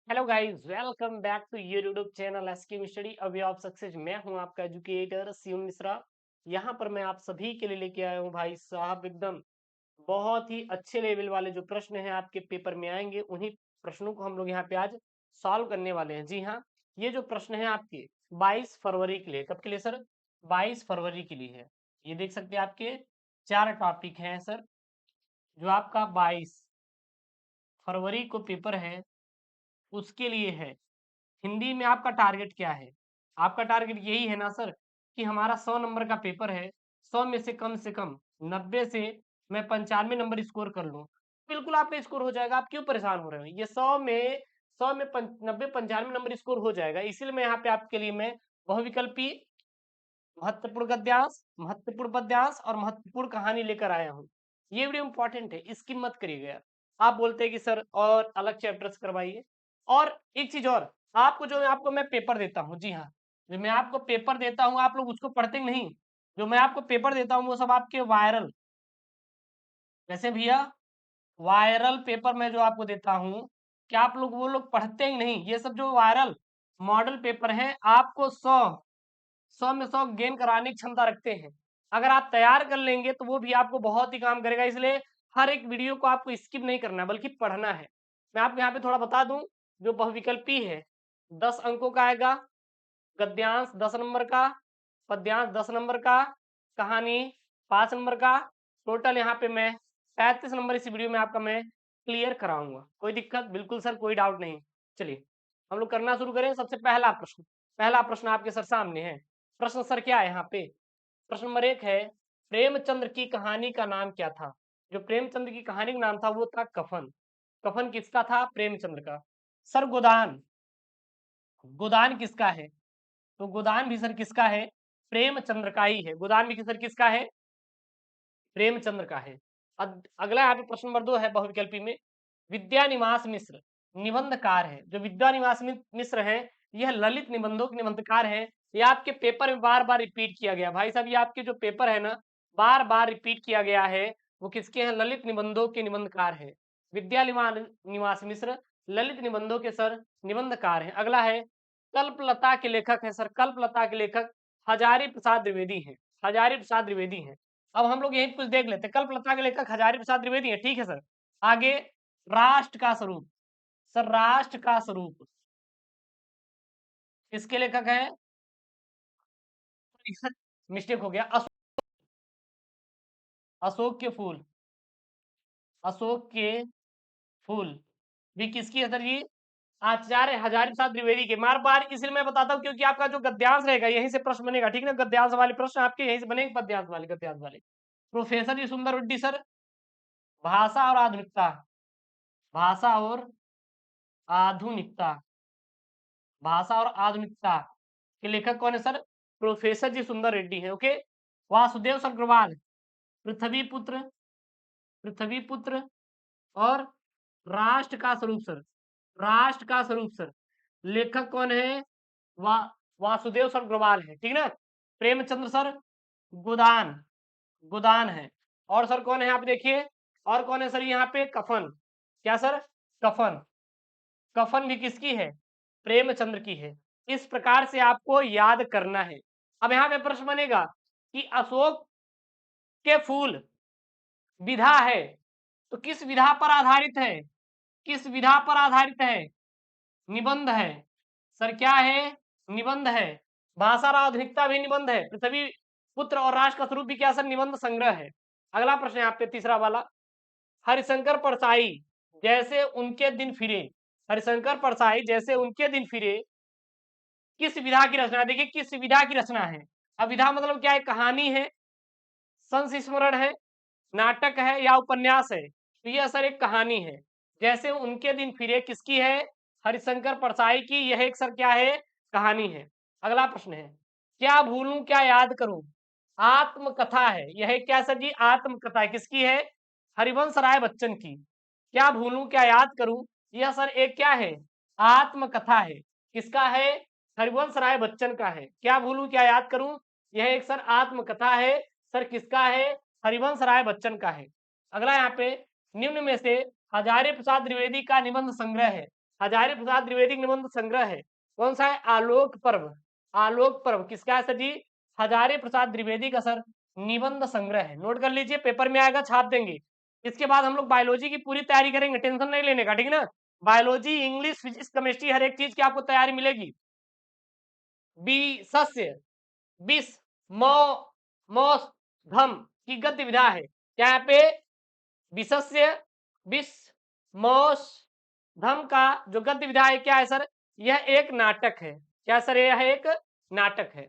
Hello guys, welcome back to your YouTube channel SK study a way of success. मैं हूं आपका educator Shivam Mishra. यहां पर मैं आप सभी के लिए लेके आया हूं भाई साहब एकदम बहुत ही अच्छे लेवल वाले जो प्रश्न हैं आपके पेपर में आएंगे, उन्हीं प्रश्नों को हम लोग यहाँ पे आज सॉल्व करने वाले हैं। जी हाँ, ये जो प्रश्न है आपके 22 फरवरी के लिए, कब के लिए सर? 22 फरवरी के लिए है। ये देख सकते हैं आपके 4 टॉपिक हैं सर, जो आपका 22 फरवरी को पेपर है उसके लिए है। हिंदी में आपका टारगेट क्या है? आपका टारगेट यही है ना सर कि हमारा 100 नंबर का पेपर है, 100 में से कम 90 से मैं 95 नंबर स्कोर कर लूं। बिल्कुल आपका स्कोर हो जाएगा, आप क्यों परेशान हो रहे हो? ये 100 में 90 95 नंबर स्कोर हो जाएगा। इसीलिए मैं यहाँ पे आपके लिए मैं बहुविकल्पी, महत्वपूर्ण गद्यांश, महत्वपूर्ण पद्यांश और महत्वपूर्ण कहानी लेकर आया हूँ। ये वीडियो इंपॉर्टेंट है, इसकी मत करिएगा यार। आप बोलते हैं कि सर और अलग चैप्टर्स करवाइए। और एक चीज और, आपको जो आपको मैं पेपर देता हूँ, जी हाँ, जो मैं आपको पेपर देता हूँ आप लोग उसको पढ़ते ही नहीं। जो मैं आपको पेपर देता हूँ वो सब आपके वायरल, वैसे भैया वायरल पेपर मैं जो आपको देता हूँ, क्या आप लोग वो लोग पढ़ते ही नहीं? ये सब जो वायरल मॉडल पेपर हैं आपको 100 में 100 गेन कराने की क्षमता रखते हैं। अगर आप तैयार कर लेंगे तो वो भी आपको बहुत ही काम करेगा। इसलिए हर एक वीडियो को आपको स्किप नहीं करना बल्कि पढ़ना है। मैं आपको यहाँ पे थोड़ा बता दूं, जो बहुविकल्पी है 10 अंकों का आएगा, गद्यांश 10 नंबर का, पद्यांश 10 नंबर का, कहानी 5 नंबर का। टोटल यहाँ पे मैं 35 नंबर इस वीडियो में आपका मैं क्लियर कराऊंगा। कोई दिक्कत? बिल्कुल सर, कोई डाउट नहीं। चलिए हम लोग करना शुरू करें। सबसे पहला प्रश्न, पहला प्रश्न आपके सर सामने है। प्रश्न सर क्या है यहाँ पे? प्रश्न नंबर 1 है, प्रेमचंद्र की कहानी का नाम क्या था? जो प्रेमचंद्र की कहानी का नाम था वो था कफन। कफन किसका था? प्रेमचंद्र का। सर गोदान, गोदान किसका है? तो गोदान भी सर किसका है? प्रेमचंद्र का ही है। गोदान भी सर किसका है? प्रेमचंद्र का है। अगला यहाँ पे प्रश्न नंबर 2 है बहुविकल्पी में, विद्यानिवास मिश्र निबंधकार है। जो विद्यानिवास मिश्र है यह ललित निबंधों के निबंधकार है। ये आपके पेपर में बार बार रिपीट किया गया भाई साहब, ये आपके जो पेपर है ना बार बार रिपीट किया गया है। वो किसके हैं? ललित निबंधों के निबंधकार है। विद्यानिवास मिश्र ललित निबंधों के सर निबंधकार है। अगला है, कल्पलता के लेखक है सर, कल्पलता के लेखक हजारी प्रसाद द्विवेदी है। हजारी प्रसाद द्विवेदी है। अब हम लोग यही कुछ देख लेते हैं। कल्पलता के लेखक हजारी प्रसाद द्विवेदी है, ठीक है सर। आगे, राष्ट्र का स्वरूप, सर राष्ट्र का स्वरूप किसके लेखक है? मिस्टेक हो गया, अशोक के फूल, अशोक के फूल भी किसकी है सर जी? आचार्य हजारी प्रसाद द्विवेदी के। बार बार इसलिए मैं बताता हूँ क्योंकि आपका जो गद्यांश रहेगा यहीं से प्रश्न बनेगा, ठीक है ना? गद्यांश वाले प्रश्न आपके यहीं से बनेंगे, पद्यांश वाले, गद्यांश वाले। प्रोफेसर जी सुंदर रेड्डी सर, भाषा और आधुनिकता, भाषा और आधुनिकता, भाषा और आधुनिकता के लेखक कौन है सर? प्रोफेसर जी सुंदर रेड्डी है। ओके। वासुदेव अग्रवाल, पृथ्वी पुत्र, पृथ्वी पुत्र और राष्ट्र का स्वरूप सर, राष्ट्र का स्वरूप सर लेखक कौन है? वा वासुदेव सर अग्रवाल है, ठीक है ना? प्रेमचंद्र सर गोदान, गोदान है। और सर कौन है? आप देखिए और कौन है सर यहाँ पे? कफन। क्या सर? कफन। कफन भी किसकी है? प्रेमचंद्र की है। इस प्रकार से आपको याद करना है। अब यहाँ पे प्रश्न बनेगा कि अशोक के फूल विधा है, तो किस विधा पर आधारित है? किस विधा पर आधारित है? निबंध है सर। क्या है? निबंध है। भाषा और आधुनिकता भी निबंध है। पृथ्वी पुत्र और राष्ट्र का स्वरूप भी क्या सर? निबंध संग्रह है। अगला प्रश्न है आप पे तीसरा वाला, हरिशंकर परसाई जैसे उनके दिन फिरे, हरिशंकर परसाई जैसे उनके दिन फिरे किस विधा की रचना? देखिए किस विधा की रचना है। अब विधा मतलब क्या है? कहानी है, संस्मरण है, नाटक है या उपन्यास है? तो ये सर एक कहानी है। जैसे उनके दिन फिरे किसकी है? हरिशंकर परसाई की। यह एक सर क्या है? कहानी है। अगला प्रश्न है, क्या भूलूं क्या याद करूं आत्मकथा है। यह क्या सर जी? आत्मकथा है। किसकी है? हरिवंश राय बच्चन की। क्या भूलूं क्या याद करूं, यह सर एक क्या है? आत्मकथा है। किसका है? हरिवंश राय बच्चन का है। क्या भूलूं क्या याद करूं, यह एक सर आत्मकथा है। सर किसका है? हरिवंश राय बच्चन का है। अगला यहाँ पे, निम्न में से हजारी प्रसाद द्विवेदी का निबंध संग्रह है। हजारी प्रसाद द्विवेदी निबंध संग्रह है, कौन सा है? आलोक पर्व। आलोक पर्व किसका है सर जी? हजारी प्रसाद द्विवेदी का सर निबंध संग्रह है। नोट कर लीजिए, पेपर में आएगा, छाप देंगे। इसके बाद हम लोग बायोलॉजी की पूरी तैयारी करेंगे, टेंशन नहीं लेने का, ठीक है ना। बायोलॉजी, इंग्लिश, फिजिक्स, केमिस्ट्री, हर एक चीज की आपको तैयारी मिलेगी। विसस्य विष मौ मौस धम की गद्य विधा है। क्या यहाँ पे? विसस्य विष मौस धम का जो गद्य विधा है क्या है सर? यह एक नाटक है। क्या सर? यह एक नाटक है।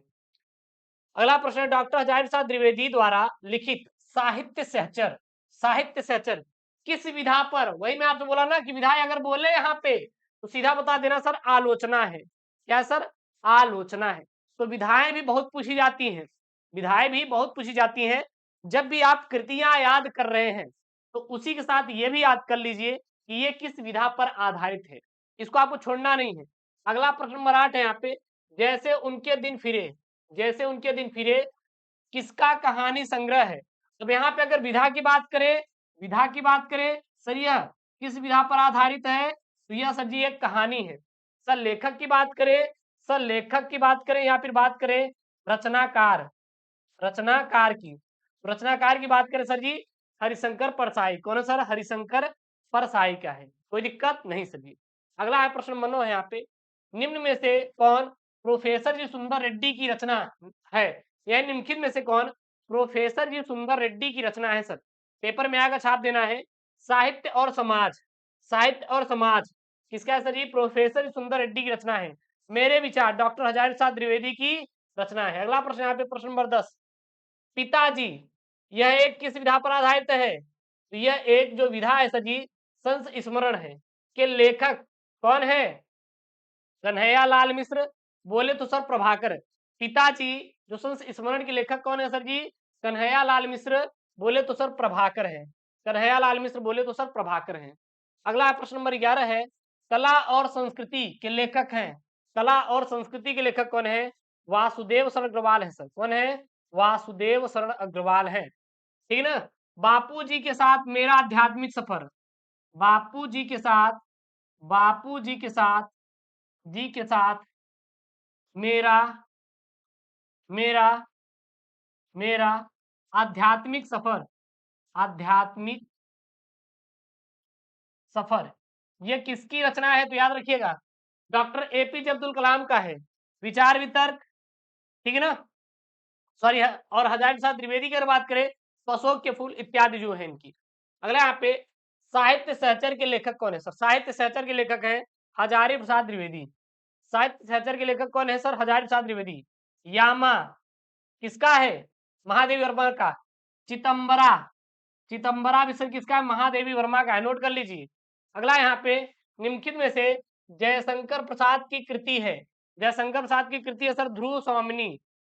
अगला प्रश्न, डॉक्टर हजारी प्रसाद द्विवेदी द्वारा लिखित साहित्य सहचर, साहित्य सहचर किस विधा पर? वही मैं आपसे बोला ना कि विधा अगर बोले यहाँ पे तो सीधा बता देना सर आलोचना है। क्या सर? आलोचना है। तो विधाएं भी बहुत पूछी जाती हैं, विधाएं भी बहुत पूछी जाती हैं। जब भी आप कृतियां याद कर रहे हैं तो उसी के साथ ये भी याद कर लीजिए कि ये किस विधा पर आधारित है, इसको आपको छोड़ना नहीं है। अगला प्रश्न नंबर 8 है यहाँ पे, जैसे उनके दिन फिरे, जैसे उनके दिन फिरे किसका कहानी संग्रह है? अब यहाँ पे अगर विधा की बात करें, विधा की बात करें सर, यह किस विधा पर आधारित है? तो यह सर जी एक कहानी है। सर लेखक की बात करें, सर लेखक की बात करें या फिर बात करें रचनाकार, रचनाकार की, रचनाकार की बात करें सर जी हरिशंकर परसाई। कौन है सर? हरिशंकर परसाई का है, कोई दिक्कत नहीं सर जी। अगला है प्रश्न नंबर 9 है यहाँ पे, निम्न में से कौन प्रोफेसर जी सुंदर रेड्डी की रचना है? यह निम्नलिखित में से कौन प्रोफेसर जी सुंदर रेड्डी की रचना है? सर पेपर में आएगा, छाप देना है। साहित्य और समाज, साहित्य और समाज किसका है सर जी? प्रोफेसर जी सुंदर रेड्डी की रचना है। मेरे विचार डॉक्टर हजारी प्रसाद द्विवेदी की रचना है। अगला प्रश्न यहाँ पे प्रश्न नंबर 10, पिताजी यह एक किस विधा पर आधारित है? तो यह एक जो विधा है सर जी संस्मरण है, के लेखक कौन है? कन्हैया लाल मिश्र, बोले तो सर प्रभाकर। पिताजी जो संस्मरण के लेखक कौन है सर जी? कन्हैया लाल मिश्र, बोले तो सर प्रभाकर है। कन्हैया लाल मिश्र, बोले तो सर प्रभाकर है। अगला प्रश्न नंबर 11 है, कला और संस्कृति के लेखक हैं, कला और संस्कृति के लेखक कौन है? वासुदेव शरण अग्रवाल है। सर कौन है? वासुदेव शरण अग्रवाल है, ठीक है ना। बापू जी के साथ मेरा आध्यात्मिक सफर, बापू जी के साथ, बापू जी के साथ, जी के साथ मेरा, मेरा, मेरा आध्यात्मिक सफर, आध्यात्मिक सफर, ये किसकी रचना है? तो याद रखिएगा डॉक्टर एपीजे अब्दुल कलाम का है। विचार वितर्क, ठीक है ना, सॉरी, और हजारी प्रसाद द्विवेदी की अगर बात करें तो अशोक के फूल इत्यादि जो है इनकी। अगला यहाँ पे साहित्य सहचर के लेखक कौन है? सर साहित्य सहचर के लेखक है हजारी प्रसाद द्विवेदी। साहित्य सहचर के लेखक कौन है सर? हजारी प्रसाद द्विवेदी। यामा किसका है? महादेवी वर्मा का। चितंबरा, चितंबरा भी सर किसका है? महादेवी वर्मा का है, नोट कर लीजिए। अगला यहाँ पे निम्नलिखित में से जयशंकर प्रसाद की कृति है, जयशंकर प्रसाद की कृति है सर ध्रुव स्वामिनी।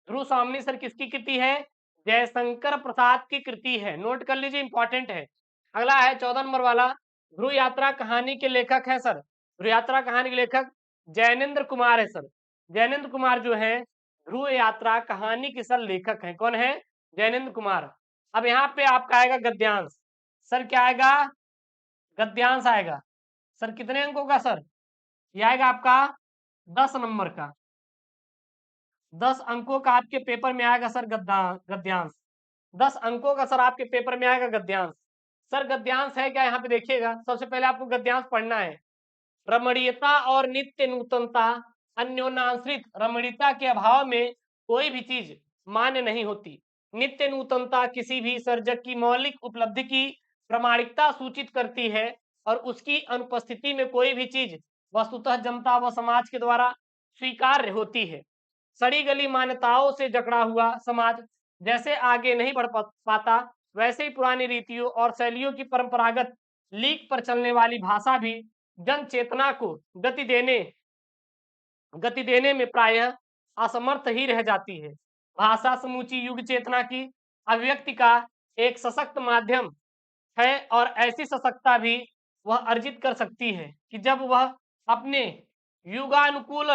ध्रुव स्वामिनी सर किसकी कृति है? जयशंकर प्रसाद की कृति है, नोट कर लीजिए, इंपॉर्टेंट है। अगला है 14 नंबर वाला, ध्रुव यात्रा कहानी के लेखक है सर, ध्रुव यात्रा कहानी के लेखक जैनेन्द्र कुमार है। सर जैनेन्द्र कुमार जो है ध्रुव यात्रा कहानी के सर लेखक हैं। कौन है? जैनेन्द्र कुमार। अब यहाँ पे आपका आएगा गद्यांश, सर क्या आएगा? गद्यांश आएगा। सर कितने अंकों का सर? ये आएगा आपका 10 नंबर का, 10 अंकों का आपके पेपर में आएगा सर गद्यांश। 10 अंकों का सर आपके पेपर में आएगा गद्यांश। सर गद्यांश है क्या? यहाँ पे देखिएगा, सबसे पहले आपको गद्यांश पढ़ना है। रमणीयता और नित्य नूतनता, अन्योन्याश्रित रमणीयता के अभाव में कोई भी चीज मान्य नहीं होती। नित्य नूतनता किसी भी सर्जक की मौलिक उपलब्धि की प्रामाणिकता सूचित करती है और उसकी अनुपस्थिति में कोई भी चीज वस्तुतः जनता व समाज के द्वारा स्वीकार्य होती है। सड़ी गली मान्यताओं से जकड़ा हुआ समाज जैसे आगे नहीं बढ़ पाता, वैसे ही पुरानी रीतियों और शैलियों की परंपरागत लीक पर चलने वाली भाषा भी जन चेतना को गति देने में प्रायः असमर्थ ही रह जाती है। भाषा समूची युग चेतना की अभिव्यक्ति का एक सशक्त माध्यम है और ऐसी सशक्ता भी वह अर्जित कर सकती है कि जब वह अपने युगानुकूल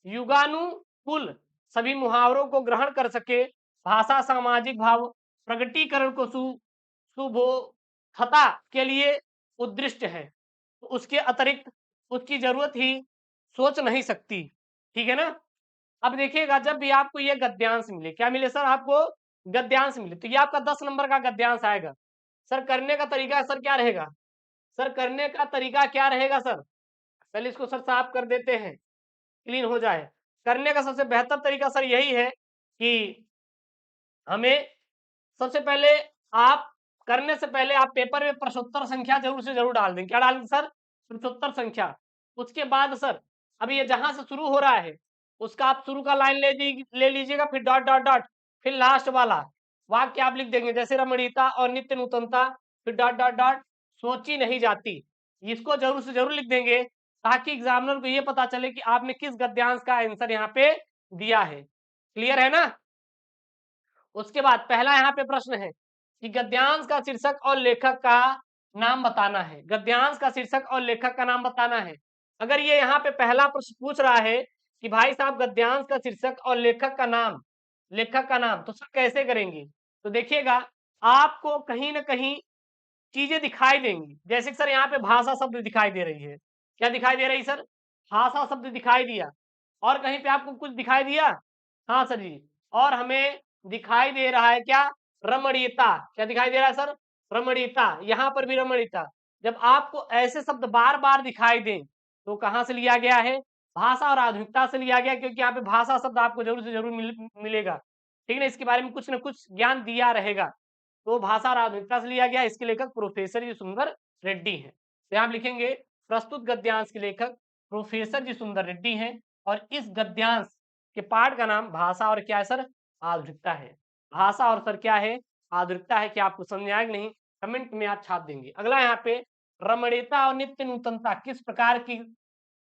युगानुकूल सभी मुहावरों को ग्रहण कर सके। भाषा सामाजिक भाव प्रगटीकरण को सुबोधता के लिए उद्दिष्ट है। तो उसके अतिरिक्त उसकी जरूरत ही सोच नहीं सकती। ठीक है ना? अब देखिएगा, जब भी आपको ये गद्यांश मिले, क्या मिले सर आपको? गद्यांश मिले, तो ये आपका 10 नंबर का गद्यांश आएगा। सर करने का तरीका सर क्या रहेगा? सर करने का तरीका क्या रहेगा सर? पहले इसको सर साफ कर देते हैं, क्लीन हो जाए। करने का सबसे बेहतर तरीका सर यही है कि हमें सबसे पहले आप करने से पहले आप पेपर में प्रश्नोत्तर संख्या जरूर से जरूर डाल दें। क्या डाल दें सर? प्रश्नोत्तर संख्या। उसके बाद सर अभी ये जहां से शुरू हो रहा है उसका आप शुरू का लाइन ले लीजिएगा, फिर डॉट डॉट डॉट, फिर लास्ट वाला वाक्य आप लिख देंगे, जैसे रमणीयता और नित्य नूतनता, फिर डॉट डॉट डॉट, सोची नहीं जाती। इसको जरूर से जरूर लिख देंगे ताकि एग्जामिनर को ये पता चले कि आपने किस गद्यांश का आंसर यहाँ पे दिया है। क्लियर है ना? उसके बाद पहला यहाँ पे प्रश्न है कि गद्यांश का शीर्षक और लेखक का नाम बताना है। गद्यांश का शीर्षक और लेखक का नाम बताना है। अगर ये यहाँ पे पहला प्रश्न पूछ रहा है कि भाई साहब गद्यांश का शीर्षक और लेखक का नाम, तो सर कैसे करेंगे? तो देखिएगा, आपको कहीं ना कहीं चीजें दिखाई देंगी। जैसे सर यहाँ पे भाषा शब्द दिखाई दे रही है। क्या दिखाई दे रही सर? भाषा शब्द दिखाई दिया। और कहीं पे आपको कुछ दिखाई दिया? हाँ सर जी। और हमें दिखाई दे रहा है क्या? रमणीयता। क्या दिखाई दे रहा है सर? रमणीयता। यहाँ पर भी रमणीयता। जब आपको ऐसे शब्द बार बार दिखाई दें तो कहाँ से लिया गया है? भाषा और आधुनिकता से लिया गया, क्योंकि यहाँ पे भाषा शब्द आपको जरूर से जरूर मिलेगा। ठीक है ना? इसके बारे में कुछ ना कुछ ज्ञान दिया रहेगा। तो भाषा और आधुनिकता से लिया गया। इसके लेखक प्रोफेसर जी सुंदर रेड्डी हैं। तो यहाँ लिखेंगे प्रस्तुत गद्यांश के लेखक प्रोफेसर जी सुंदर रेड्डी हैं और इस गद्यांश के पाठ का नाम भाषा और क्या है सर? आधुनिकता है। भाषा और सर क्या है? आधुनिकता है। क्या आपको समझ आएगा? नहीं कमेंट में आप छाप देंगे। अगला यहाँ पे रमणीयता और नित्य नूतनता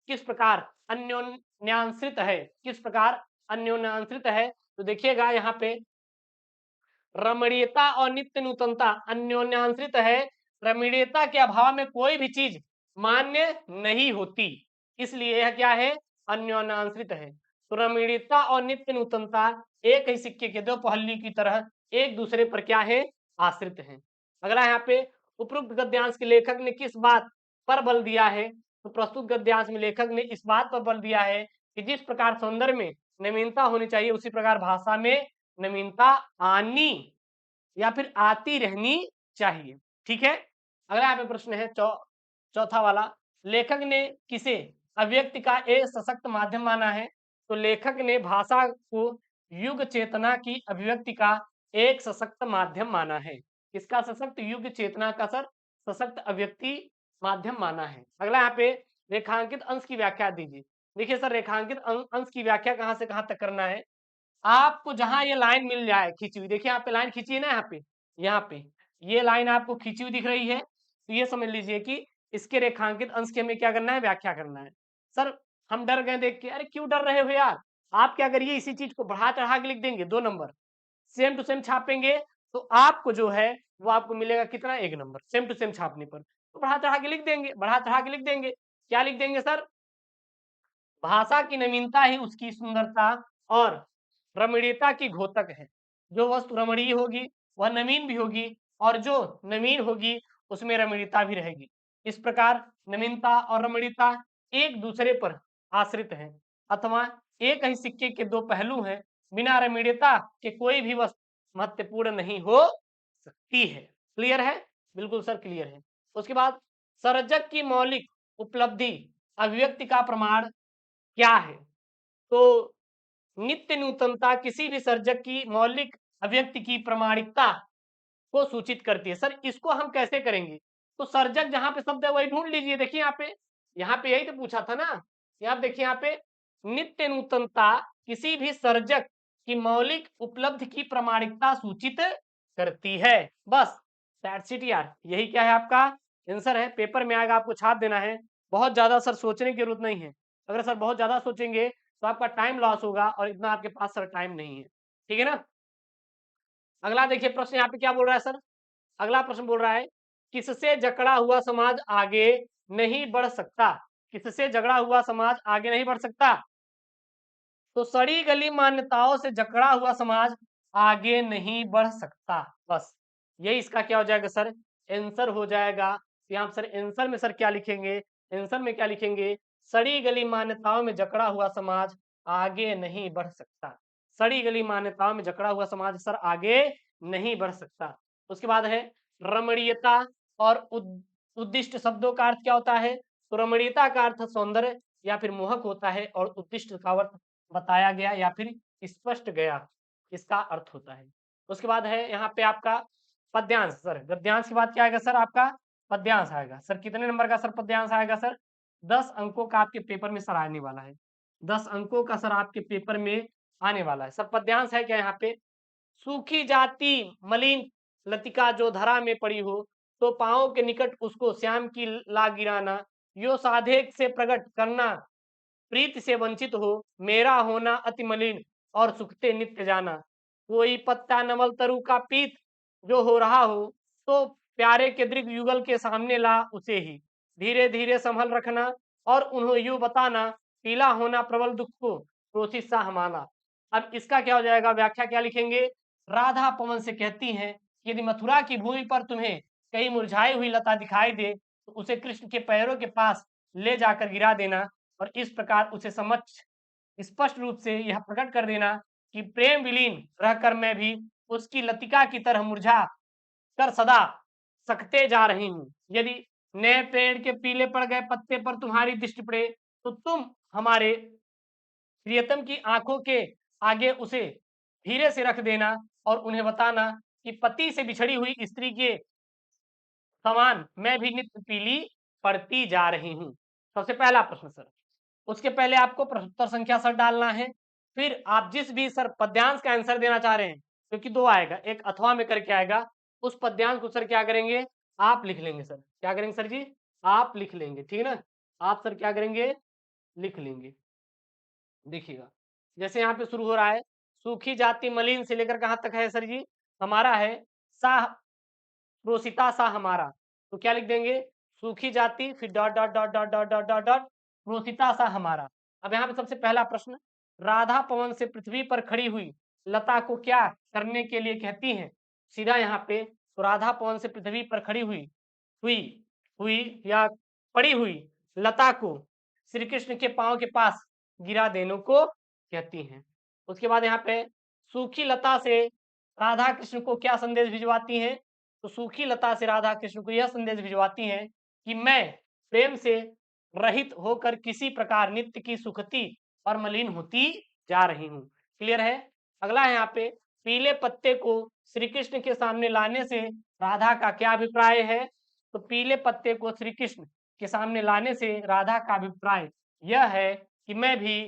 किस प्रकार अन्योन्याश्रित है? किस प्रकार अन्योन्याश्रित है? तो देखिएगा यहाँ पे रमणीयता और नित्य नूतनता अन्योन्याश्रित है। रमणीयता के अभाव में कोई भी चीज मान्य नहीं होती, इसलिए यह क्या है? अन्योन्याश्रित है। तो रमणीयता और नित्य नूतनता एक ही सिक्के के दो पहलू की तरह एक दूसरे पर क्या है? आश्रित हैं। अगला यहाँ पे उपरोक्त गद्यांश के लेखक ने किस बात पर बल दिया है? तो प्रस्तुत गद्यांश में लेखक ने इस बात पर बल दिया है कि जिस प्रकार सौंदर्य में नवीनता होनी चाहिए उसी प्रकार भाषा में नवीनता आनी या फिर आती रहनी चाहिए। ठीक है? अगला यहाँ पे प्रश्न है चौथा वाला, लेखक ने किसे अभिव्यक्ति का एक सशक्त माध्यम माना है? तो लेखक ने भाषा को युग चेतना की अभिव्यक्ति का एक सशक्त माध्यम माना है। किसका सशक्त? युग चेतना का सर सशक्त अभिव्यक्ति माध्यम माना है। अगला यहाँ पे रेखांकित अंश की व्याख्या दीजिए। देखिए सर, रेखांकित अंश की व्याख्या कहाँ से कहाँ तक करना है? आपको जहां ये लाइन मिल जाए खींची हुई, देखिए यहाँ पे लाइन खींची है ना, यहाँ पे ये लाइन आपको खींची हुई दिख रही है, तो ये समझ लीजिए कि इसके रेखांकित अंश की हमें क्या करना है? व्याख्या करना है। सर हम डर गए देख के। अरे क्यों डर रहे हो यार? आप क्या करिए, इसी चीज को बढ़ा चढ़ा के लिख देंगे 2 नंबर, सेम टू सेम छापेंगे तो आपको जो है वो आपको मिलेगा कितना? 1 नंबर सेम टू सेम छापने पर। तो बढ़ा चढ़ा के लिख देंगे, बढ़ा चढ़ा के लिख देंगे। क्या लिख देंगे सर? भाषा की नवीनता ही उसकी सुंदरता और रमणीयता की घोतक है। जो वस्तु रमणीय होगी वह नवीन भी होगी, और जो नवीन होगी उसमें रमणीयता भी रहेगी। इस प्रकार नवीनता और रमणीयता एक दूसरे पर आश्रित हैं, अथवा एक ही सिक्के के दो पहलू हैं। बिना रमणीयता के कोई भी वस्तु महत्वपूर्ण नहीं हो सकती है। क्लियर है? बिल्कुल सर क्लियर है। उसके बाद सर्जक की मौलिक उपलब्धि अभिव्यक्ति का प्रमाण क्या है? तो नित्य नूतनता किसी भी सर्जक की मौलिक अभिव्यक्ति की प्रामाणिकता को सूचित करती है। सर इसको हम कैसे करेंगे? तो सर्जक जहां पे शब्द है वही ढूंढ लीजिए। देखिए यहाँ पे यही तो पूछा था ना। यहाँ देखिए, यहाँ पे नित्य नूतनता किसी भी सर्जक की मौलिक उपलब्धि की प्रामाणिकता सूचित करती है। बस दैट्स इट यार, यही क्या है आपका आंसर है। पेपर में आएगा, आपको छाप देना है। बहुत ज्यादा सर सोचने की जरूरत नहीं है। अगर सर बहुत ज्यादा सोचेंगे तो आपका टाइम लॉस होगा और इतना आपके पास सर टाइम नहीं है। ठीक है ना? अगला देखिए प्रश्न यहाँ पे क्या बोल रहा है सर? अगला प्रश्न बोल रहा है किससे जकड़ा हुआ समाज आगे नहीं बढ़ सकता? किससे जकड़ा हुआ समाज आगे नहीं बढ़ सकता? तो सड़ी गली मान्यताओं से जकड़ा हुआ समाज आगे नहीं बढ़ सकता। बस यही इसका क्या हो जाएगा सर? आंसर हो जाएगा। यहाँ सर आंसर में सर क्या लिखेंगे? आंसर में क्या लिखेंगे? सड़ी गली मान्यताओं में जकड़ा हुआ समाज आगे नहीं बढ़ सकता। सड़ी गली मान्यताओं में जकड़ा हुआ समाज सर आगे नहीं बढ़ सकता। उसके बाद है रमणीयता और उद्दिष्ट शब्दों का अर्थ क्या होता है? तो रमणीयता का अर्थ सौंदर्य या फिर मोहक होता है और उद्दिष्ट का अर्थ बताया गया या फिर स्पष्ट गया, इसका अर्थ होता है। उसके बाद है यहाँ पे आपका पद्यांश सर। गद्यांश के बाद क्या आएगा सर? आपका पद्यांश आएगा। सर कितने नंबर का सर पद्यांश आएगा सर? 10 अंकों का आपके पेपर में सर आने वाला है। 10 अंकों का सर आपके पेपर में आने वाला है। सर पद्यांश है क्या यहाँ पे? सूखी जाती मलिन लतिका जो धरा में पड़ी हो, तो पाँव के निकट उसको श्याम की ला गिराना, यो साधे से प्रकट करना, प्रीति से वंचित हो, मेरा होना अति मलिन और सुखते नित्य जाना। कोई पत्ता नवल तरु का पीत जो हो रहा हो, तो प्यारे के दृग युगल के सामने ला उसे ही। धीरे धीरे संभल रखना और उन्हें यूं बताना, पीला होना प्रबल दुख को क्रोधित सा हमाना। अब इसका क्या हो जाएगा? व्याख्या क्या लिखेंगे? राधा पवन से कहती हैं, यदि मथुरा की भूमि पर तुम्हें कहीं मुरझाई हुई लता दिखाई दे, तो उसे कृष्ण के पैरों के पास ले जाकर गिरा देना और इस प्रकार उसे समक्ष स्पष्ट रूप से यह प्रकट कर देना कि प्रेम विलीन रहकर मैं भी उसकी लतिका की तरह मुरझा कर सदा सकते जा रही हूँ। यदि नए पेड़ के पीले पड़ गए पत्ते पर तुम्हारी दृष्टि पड़े, तो तुम हमारे प्रियतम की आंखों के आगे उसे धीरे से रख देना और उन्हें बताना कि पति से बिछड़ी हुई स्त्री के समान मैं भी नित्य पीली पड़ती जा रही हूँ। सबसे पहला प्रश्न सर। उसके पहले आपको प्रश्नोत्तर संख्या सर डालना है, फिर आप जिस भी सर पद्यांश का आंसर देना चाह रहे हैं, क्योंकि दो आएगा, एक अथवा में करके आएगा, उस पद्यांश को सर क्या करेंगे? आप लिख लेंगे सर। क्या करेंगे सर जी? आप लिख लेंगे, ठीक है ना? आप सर क्या करेंगे? लिख लेंगे। देखिएगा, जैसे यहाँ पे शुरू हो रहा है, सूखी जाति मलिन से लेकर कहाँ तक है सर जी? हमारा है सा प्रोसिता सा हमारा। तो क्या लिख देंगे? सूखी जाति फिर dot dot dot dot dot dot dot dot प्रोसिता सा हमारा। अब यहाँ पे सबसे पहला प्रश्न, राधा पवन से पृथ्वी पर खड़ी हुई लता को क्या करने के लिए कहती हैं? सीधा यहाँ पे तो राधा पवन से पृथ्वी पर खड़ी हुई हुई हुई या पड़ी हुई लता को श्री कृष्ण के पांव के पास गिरा देने को कहती हैं। उसके बाद यहाँ पे सूखी लता से राधा कृष्ण को क्या संदेश भिजवाती हैं? तो सूखी लता से राधा कृष्ण को यह संदेश भिजवाती हैं कि मैं प्रेम से रहित होकर किसी प्रकार नित्य की सुखती और मलिन होती जा रही हूँ। क्लियर है? अगला है यहाँ पे, पीले पत्ते को श्री कृष्ण के सामने लाने से राधा का क्या अभिप्राय है? तो पीले पत्ते को श्री कृष्ण के सामने लाने से राधा का अभिप्राय यह है कि मैं भी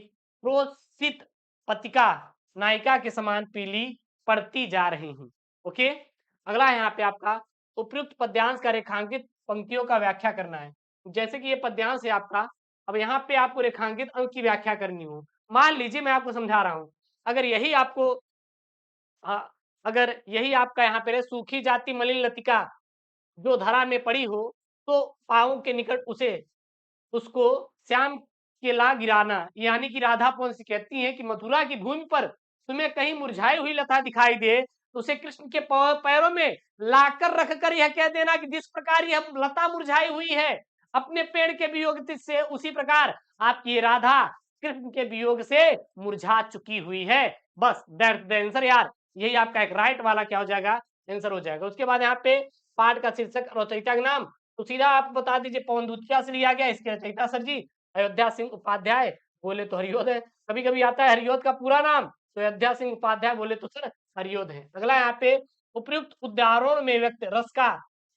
प्रोसित पतिका नायिका के समान पीली पड़ती जा रही हूँ। ओके, अगला है यहाँ पे आपका उपयुक्त पद्यांश का रेखांकित पंक्तियों का व्याख्या करना है। जैसे कि ये पद्यांश है आपका, अब यहाँ पे आपको रेखांकित अंक की व्याख्या करनी हो। मान लीजिए मैं आपको समझा रहा हूँ, अगर यही आपको अगर यही आपका यहाँ पे सूखी जाति मलिन लतिका जो धरा में पड़ी हो, तो पाँव के निकट उसे उसको श्याम के ला गिराना, यानी कि राधा पवन से कहती हैं कि मथुरा की भूमि पर तुम्हें कहीं मुरझाई हुई लता दिखाई दे, तो उसे कृष्ण के पैरों में लाकर रखकर यह कह देना कि जिस प्रकार यह लता मुरझाई हुई है अपने पेड़ के वियोग से, उसी प्रकार आपकी राधा कृष्ण के वियोग से मुरझा चुकी हुई है। बस दैट्स द आंसर यार, यही आपका एक राइट वाला क्या हो जाएगा? आंसर हो जाएगा। उसके बाद यहाँ पे पाठ का शीर्षक रचयिता का नाम, तो सीधा आप बता दीजिए पवन दूत क्या से लिया गया, इसके रचयिता सर जी अयोध्या सिंह उपाध्याय, बोले तो हरियोध है। कभी कभी आता है हरियोध का पूरा नाम, तो अयोध्या सिंह उपाध्याय, बोले तो सर हरियोध है। अगला यहाँ पे उपयुक्त उदाहरणों में व्यक्त रस का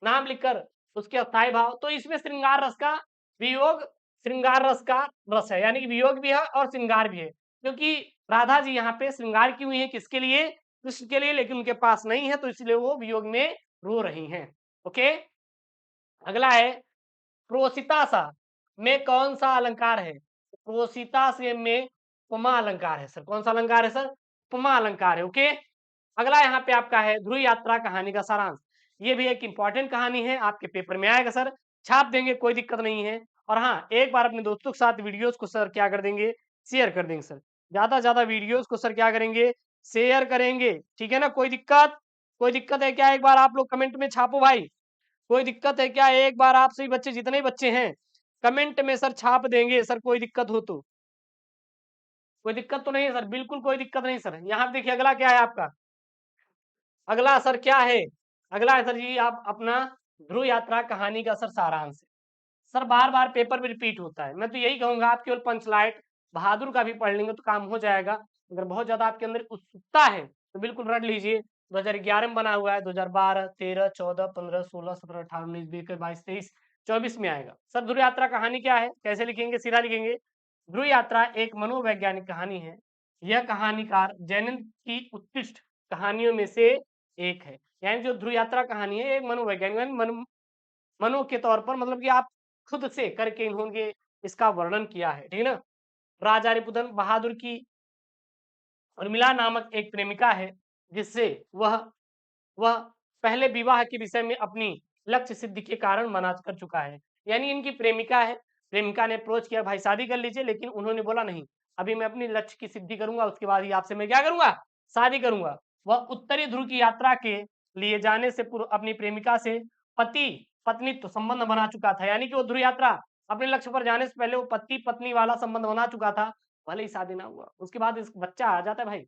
नाम लिखकर उसके अस्थायी भाव, तो इसमें श्रृंगार रस का वियोग, श्रृंगार रस का रस है, यानी कि वियोग भी है और श्रृंगार भी है, क्योंकि राधा जी यहाँ पे श्रृंगार की हुई है किसके लिए? कृष्ण के लिए, लेकिन उनके पास नहीं है, तो इसलिए वो वियोग में रो रही हैं। ओके, अगला है प्रोसितासा में कौन सा अलंकार है? प्रोसिता से में उपमा अलंकार है सर। कौन सा अलंकार है सर? उपमा अलंकार है। ओके, अगला यहाँ पे आपका है ध्रुव यात्रा कहानी का सारांश। ये भी एक इंपॉर्टेंट कहानी है, आपके पेपर में आएगा सर, छाप देंगे, कोई दिक्कत नहीं है। और हाँ, एक बार अपने दोस्तों के साथ वीडियोस को सर क्या कर देंगे? शेयर कर देंगे सर। ज्यादा से ज्यादा वीडियोस को सर क्या करेंगे? शेयर करेंगे, ठीक है ना? कोई दिक्कत? कोई दिक्कत है क्या? एक बार आप लोग कमेंट में छापो भाई, कोई दिक्कत है क्या? एक बार आप सभी बच्चे, जितने बच्चे हैं कमेंट में सर छाप देंगे सर, कोई दिक्कत हो तो। कोई दिक्कत तो नहीं है सर, बिल्कुल कोई दिक्कत नहीं सर। यहाँ देखिए अगला क्या है आपका, अगला सर क्या है, अगला है सर जी आप अपना ध्रुव यात्रा कहानी का सर सारांश। सर बार बार पेपर में रिपीट होता है, मैं तो यही कहूंगा आप केवल पंचलाइट बहादुर का भी पढ़ लेंगे तो काम हो जाएगा। अगर बहुत ज्यादा आपके अंदर उत्सुकता है तो बिल्कुल रट लीजिए। 2011 में बना हुआ है, 2012, 13, 14, 15, 16, 17, 18, 19, 20, 22, 23, 24 में आएगा। सर ध्रुव यात्रा कहानी क्या है, कैसे लिखेंगे, सीधा लिखेंगे। ध्रुव यात्रा एक मनोवैज्ञानिक कहानी है। यह कहानीकार जैनिन की उत्कृष्ट कहानियों में से एक है। यानी जो ध्रुव यात्रा कहानी है एक मनोवैज्ञानिक मनो के तौर पर, मतलब कि आप खुद से करके इन्होंने इसका वर्णन किया है, ठीक है ना। राजा रिपुदन बहादुर की उर्मिला नामक एक प्रेमिका है, जिससे वह पहले विवाह के विषय में अपनी लक्ष्य सिद्धि के कारण मना कर चुका है। यानी इनकी प्रेमिका है, प्रेमिका ने अप्रोच किया भाई शादी कर लीजिए, लेकिन उन्होंने बोला नहीं, अभी मैं अपनी लक्ष्य की सिद्धि करूंगा, उसके बाद ही आपसे मैं क्या करूंगा, शादी करूंगा। वह उत्तरी ध्रुव की यात्रा के लिए जाने से पूर्व अपनी प्रेमिका से पति पत्नी तो संबंध बना चुका था। यानी कि वो ध्रुव यात्रा अपने लक्ष्य पर जाने से पहले वो पति पत्नी वाला संबंध बना चुका था, भले ही शादी ना हुआ। उसके बाद इस बच्चा आ जाता है भाई।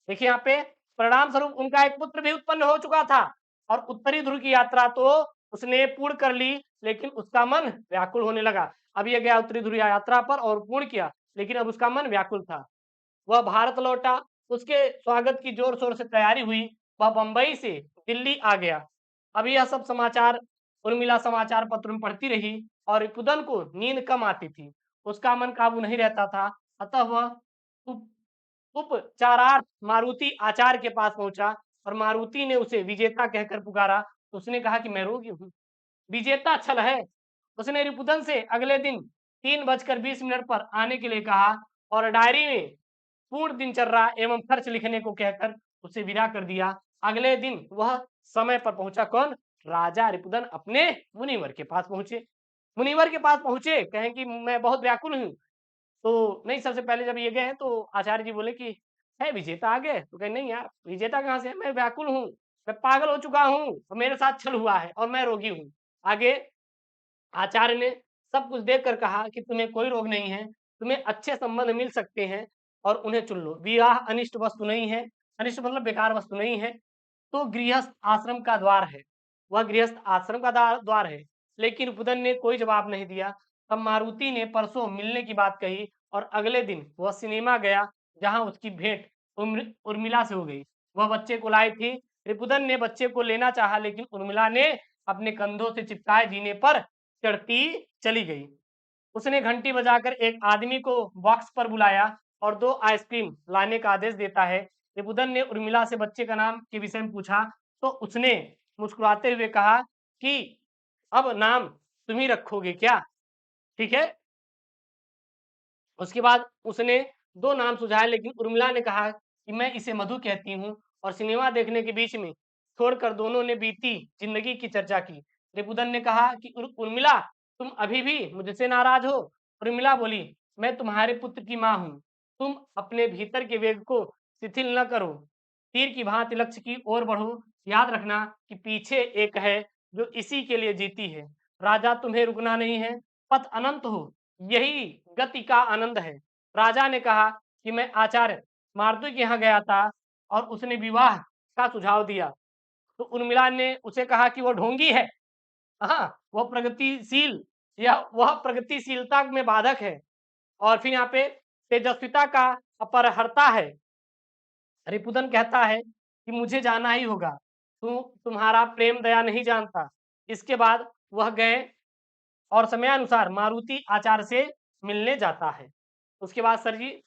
देखिए यहाँ पे परिणाम स्वरूप उनका एक पुत्र भी उत्पन्न हो चुका था, और उत्तरी ध्रुव की यात्रा तो उसने पूर्ण कर ली, लेकिन उसका मन व्याकुल होने लगा। अब ये गया उत्तरी ध्रुव यात्रा पर और पूर्ण किया, लेकिन अब उसका मन व्याकुल था। वह भारत लौटा, उसके स्वागत की जोर शोर से तैयारी हुई। वह बंबई से दिल्ली आ गया। अब यह सब समाचार उर्मिला समाचार पत्र में पढ़ती रही, और रिपुदन को नींद कम आती थी। उसका मन काबू नहीं रहता था। अतः वह उपचारार्थ मारुति आचार्य के पास पहुंचा, और मारुति ने उसे विजेता कहकर पुकारा। तो उसने कहा कि मैं रोगी हूँ, विजेता छल है। उसने रिपुदन से अगले दिन 3:20 पर आने के लिए कहा, और डायरी में पूर्ण दिनचर्या एवं खर्च लिखने को कहकर उसे विदा कर दिया। अगले दिन वह समय पर पहुंचा। कौन, राजा रिपुदन अपने मुनिवर के पास पहुंचे। मुनिवर के पास पहुंचे, कहें कि मैं बहुत व्याकुल हूँ। तो नहीं, सबसे पहले जब ये गए तो आचार्य जी बोले कि है विजेता आ गए, तो कहे नहीं यार, विजेता कहाँ से है, मैं व्याकुल हूँ, मैं पागल हो चुका हूँ, और मेरे साथ छल हुआ है, और मैं रोगी हूँ। आगे आचार्य ने सब कुछ देखकर कहा कि तुम्हें कोई रोग नहीं है, तुम्हें अच्छे संबंध मिल सकते हैं, और उन्हें चुन लो। विवाह अनिष्ट वस्तु नहीं है, अनिष्ट मतलब बेकार वस्तु नहीं है, तो गृहस्थ आश्रम का द्वार है, वह गृहस्थ आश्रम का द्वार है। लेकिन उपदन ने कोई जवाब नहीं दिया। तब मारुति ने परसों मिलने की बात कही, और अगले दिन वह सिनेमा गया, जहां उसकी भेंट उर्मिला से हो गई। वह बच्चे को लाई थी। रिपुदन ने बच्चे को लेना चाहा, लेकिन उर्मिला ने अपने कंधों से चिपकाए जीने पर चढ़ती चली गई। उसने घंटी बजाकर एक आदमी को बॉक्स पर बुलाया और 2 आइसक्रीम लाने का आदेश देता है। रिपुदन ने उर्मिला से बच्चे का नाम के विषय में पूछा, तो उसने मुस्कुराते हुए कहा कि अब नाम तुम ही रखोगे क्या, ठीक है। उसके बाद उसने 2 नाम सुझाए, लेकिन उर्मिला ने कहा कि मैं इसे मधु कहती हूँ। और सिनेमा देखने के बीच में छोड़कर दोनों ने बीती जिंदगी की चर्चा की। रिपुदन ने कहा कि उर्मिला, तुम अभी भी मुझसे नाराज हो। उर्मिला बोली, मैं तुम्हारे पुत्र की माँ हूँ, तुम अपने भीतर के वेग को शिथिल न करो, तीर की भांति लक्ष्य की ओर बढ़ो। याद रखना कि पीछे एक है जो इसी के लिए जीती है। राजा, तुम्हें रुकना नहीं है, पथ अनंत हो, यही गति का आनंद है। राजा ने कहा कि मैं आचार्य मारुति के यहाँ गया था, और उसने विवाह का सुझाव दिया। तो उर्मिला ने उसे कहा कि वो ढोंगी है, हाँ, वह प्रगतिशील, या वह प्रगतिशीलता में बाधक है, और फिर यहाँ पे तेजस्विता का अपरहर्ता है। रिपुदन कहता है कि मुझे जाना ही होगा, तुम्हारा प्रेम दया नहीं जानता। इसके बाद वह गए, और समयानुसार मारुति आचार्य से मिलने जाता है। उसके बाद सर जी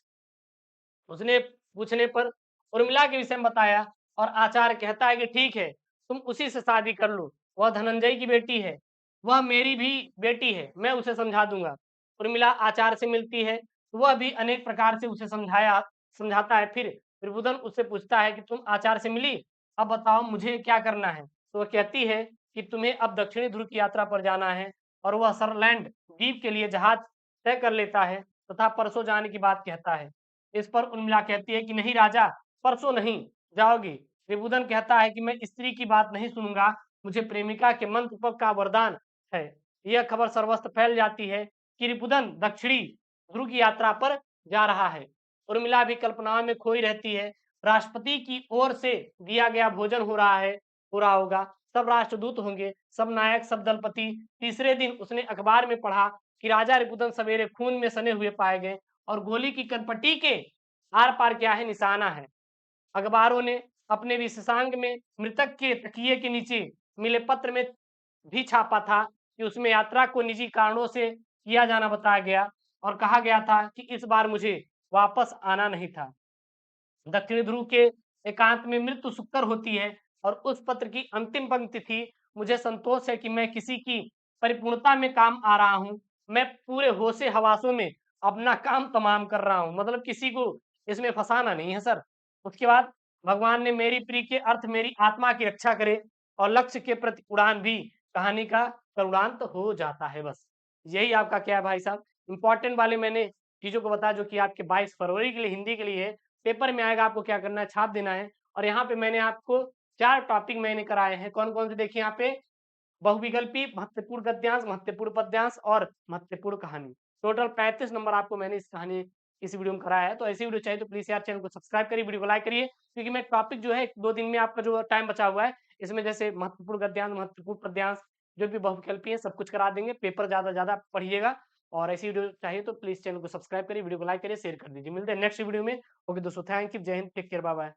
उसने पूछने पर उर्मिला के विषय में बताया, और आचार्य कहता है कि ठीक है, तुम उसी से शादी कर लो, वह धनंजय की बेटी है, वह मेरी भी बेटी है, मैं उसे समझा दूंगा। उर्मिला आचार्य से मिलती है, वह भी अनेक प्रकार से उसे समझाता है। फिर त्रिभुवन उससे पूछता है कि तुम आचार्य से मिली, अब बताओ मुझे क्या करना है। तो वह कहती है कि तुम्हें अब दक्षिणी ध्रुव की यात्रा पर जाना है, और वह सरलैंड द्वीप के लिए जहाज तय कर लेता है, तथा परसों जाने की बात कहता है। इस पर उर्मिला कहती है कि नहीं राजा, परसों नहीं जाओगी। त्रिभुवन कहता है कि मैं स्त्री की बात नहीं सुनूंगा, मुझे प्रेमिका के मंत्र का वरदान है। यह खबर सर्वत्र फैल जाती है। कि रिपुदन दक्षिणी ध्रुव की यात्रा पर जा रहा है। उर्मिला भी कल्पनाओं में खोई रहती है। राष्ट्रपति की ओर से दिया गया भोजन हो रहा होगा, सब राष्ट्रदूत होंगे, सब नायक, सब दलपति। तीसरे दिन उसने अखबार में पढ़ा कि राजा रिपुदन सवेरे खून में सने हुए पाए गए और गोली की कनपट्टी के आर पार क्या है, निशाना है। अखबारों ने अपने विशेषांक में मृतक के तकिए के नीचे मिले पत्र में भी छापा था कि उसमें यात्रा को निजी कारणों से किया जाना बताया गया और कहा गया था कि इस बार मुझे वापस आना नहीं था। दक्षिण ध्रुव के एकांत में मृत्यु सुकर होती है और उस पत्र की अंतिम पंक्ति थी, मुझे संतोष है कि मैं किसी की परिपूर्णता में काम आ रहा हूँ, मैं पूरे होशे हवासों में अपना काम तमाम कर रहा हूँ, मतलब किसी को इसमें फंसाना नहीं है सर। उसके बाद भगवान ने मेरी प्री के अर्थ मेरी आत्मा की रक्षा करे और लक्ष्य के प्रति उड़ान भी कहानी का करुणांत हो जाता है। बस यही आपका क्या है भाई साहब, इंपॉर्टेंट वाले मैंने चीजों को बताया जो कि आपके 22 फरवरी के लिए हिंदी के लिए है। पेपर में आएगा, आपको क्या करना है, छाप देना है। और यहाँ पे मैंने आपको 4 टॉपिक मैंने कराए हैं। कौन-कौन से देखिए यहाँ पे, बहुविकल्पी, महत्वपूर्ण गद्यांश, महत्वपूर्ण पद्यांश और महत्वपूर्ण कहानी। टोटल 35 नंबर आपको मैंने इस वीडियो में कराया है। तो ऐसी वीडियो चाहिए तो प्लीज़ यार चैनल को सब्सक्राइब करिए, वीडियो को लाइक करिए, क्योंकि मैं टॉपिक जो है 1-2 दिन में आपका जो टाइम बचा हुआ है, इसमें जैसे महत्वपूर्ण गद्यांश, महत्वपूर्ण पद्यांश, जो भी बहुविकल्पी है सब कुछ करा देंगे। पेपर ज़्यादा से ज़्यादा पढ़िएगा और ऐसी वीडियो चाहिए तो प्लीज़ चैनल को सब्सक्राइब करिए, वीडियो को लाइक करिए, शेयर कर दीजिए। मिलते हैं नेक्स्ट वीडियो में। ओके दोस्तों, थैंक यू, जय हिंद, टेक केयर, बाय बाय।